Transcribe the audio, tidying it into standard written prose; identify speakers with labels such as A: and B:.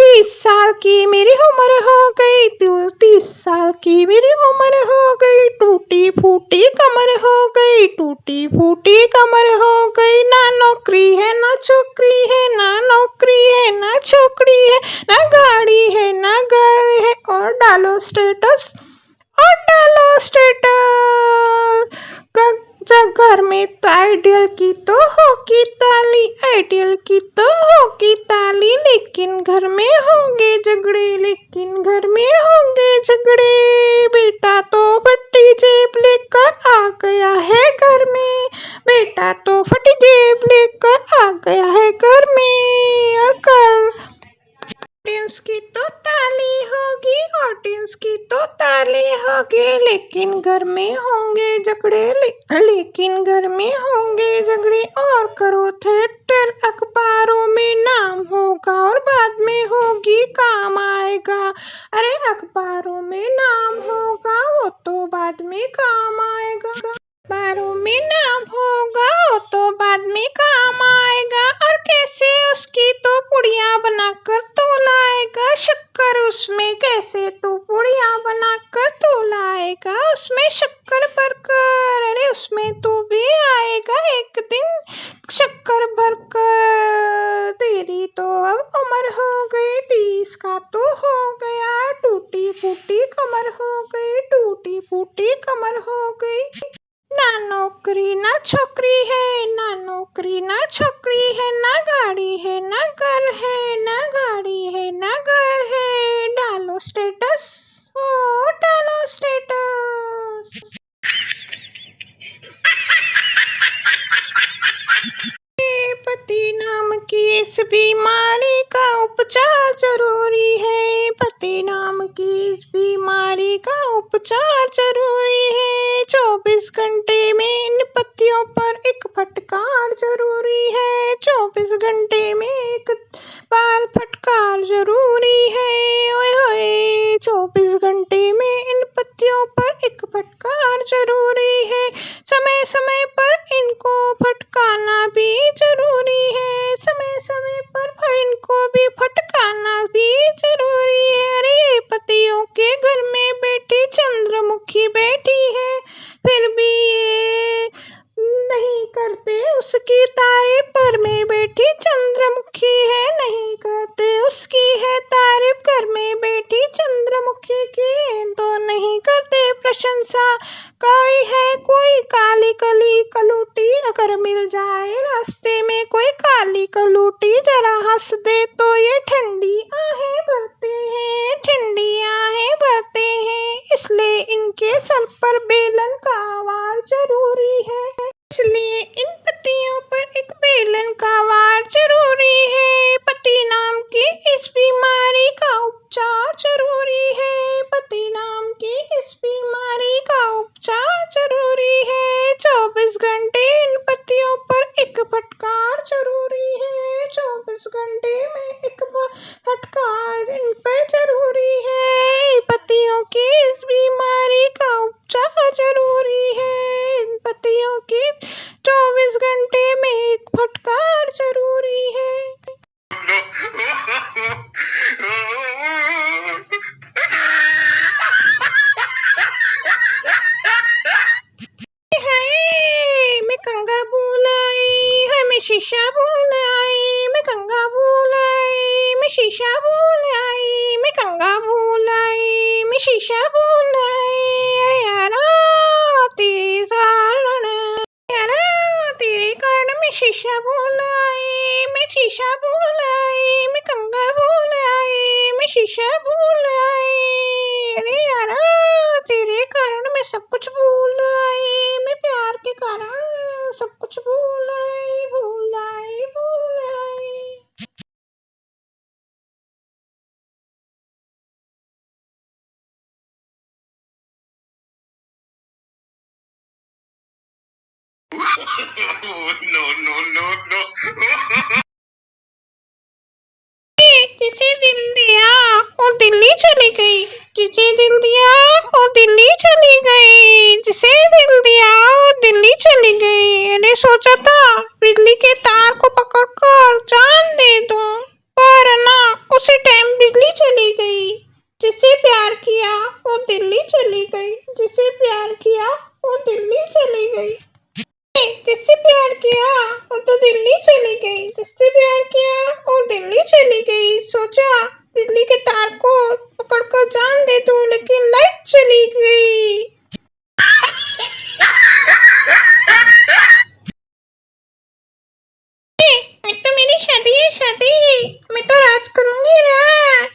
A: 30 साल की मेरी उम्र हो गई, 30 साल की मेरी उम्र हो गई, टूटी फूटी कमर हो गई, टूटी फूटी कमर हो गई। ना नौकरी है ना छोकरी है, ना नौकरी है ना छोकरी है, ना गाड़ी है ना घर है, और डालो स्टेटस, और डालो स्टेटस। घर में तो आइडियल की तो होगी ताली, आइडियल की तो होगी ताली, लेकिन घर में होंगे झगड़े, लेकिन घर में होंगे झगड़े। बेटा तो फटी जेब लेकर आ गया है घर में, बेटा तो फटी जेब लेकर आ गया है घर में। और कर ऑडियंस की तो ताली होगी, ऑडियंस की तो ताली होगी, लेकिन घर में होंगे झगड़े, लेकिन घर में होंगे झगड़े। और करो थिएटर, अखबारों में नाम होगा और बाद में होगी काम आएगा। अरे अखबारों में नाम होगा वो तो बाद में काम आएगा, अखबारों में नाम होगा वो तो बाद में काम आएगा। और कैसे उसकी तो पुड़िया बनाकर तो लाएगा, शक्कर उसमें कैसे तो पुड़िया बनाकर तो लाएगा, उसमें शक्कर भरकर। अरे उसमें तू भी आएगा एक दिन शक्कर भरकर। तेरी तो अब उम्र हो गई, 30 का तो हो गया, टूटी फूटी कमर हो गई, टूटी फूटी कमर हो गई। ना नौकरी ना छोकरी है, ना नौकरी ना छोकरी है, ना गाड़ी है ना घर है, ना गाड़ी है ना घर है। डालो स्टेटस, ओ डालो स्टेटस। पति नाम की इस बीमारी का उपचार जरूरी है, पति नाम की इस बीमारी का उपचार जरूरी है। 24 घंटे में इन पत्तियों पर एक फटकार जरूरी है, 24 घंटे में एक बार फटकार जरूरी है। ओए होए 24 घंटे में इन पत्तियों पर एक फटकार जरूरी है, समय समय पर इनको फटकाना भी जरूरी है, समय समय पर इनको भी फटकाना भी जरूरी है। अरे पतियों के घर में बेटी चंद्रमुखी बैठी है, फिर भी ये नहीं करते उसकी तारीफ। घर में बैठी चंद्रमुखी है, नहीं करते उसकी है तारीफ। घर में बैठी चंद्रमुखी की तो नहीं करते प्रशंसा। कोई है कोई काली कली कलूटी, अगर मिल जाए रास्ते में कोई काली कलूटी, जरा हंस दे तो ये ठंडी आहें भरते हैं, ठंडी आहें भरते हैं। इसलिए इनके सर पर बेलन का वार जरूरी है, इसलिए इन पतियों पर एक बेलन का वार जरूरी है। पति नाम की इस बीमारी का उपचार जरूरी है, पति नाम की इस बीमारी का उपचार जरूरी है। 24 घंटे इन पतियों पर एक फटकार जरूरी है, 24 घंटे में एक फटकार इन पर जरूरी है। पतियों की इस बीमारी का उपचार जरूरी है, इन पतियों की 24 घंटे में एक फटकार जरूरी है। मैं गंगा भूल आई, मैं शीशा भूल आई, मैं गंगा भूल आई, मैं शीशा भूल आई, मैं गंगा भूल आई, मैं शीशा भूल आई। अरे यारा तेरे कारण, यारा तेरे कारण मैं शीशा भूल आई, मैं शीशा भूल आई, मैं गंगा भूल आई, मैं शीशा भूल आई। अरे यारा तेरे कारण मैं सब कुछ भूल आई, मैं प्यार के कारण सब कुछ भूल आई, भूल आई, भूल आई। जिसे दिल दिया वो दिल्ली चली गई, जिसे दिल दिया वो दिल्ली चली गई, जिसे दिल दिया वो दिल्ली चली गई। मैंने सोचा था बिजली के तार को पकड़कर जान दे दूं, पर ना उसी टाइम बिजली के तार को पकड़कर जान दे दूं, लेकिन लाइट चली गई। आज तो मेरी शादी है, शादी। मैं तो राज करूंगी राज।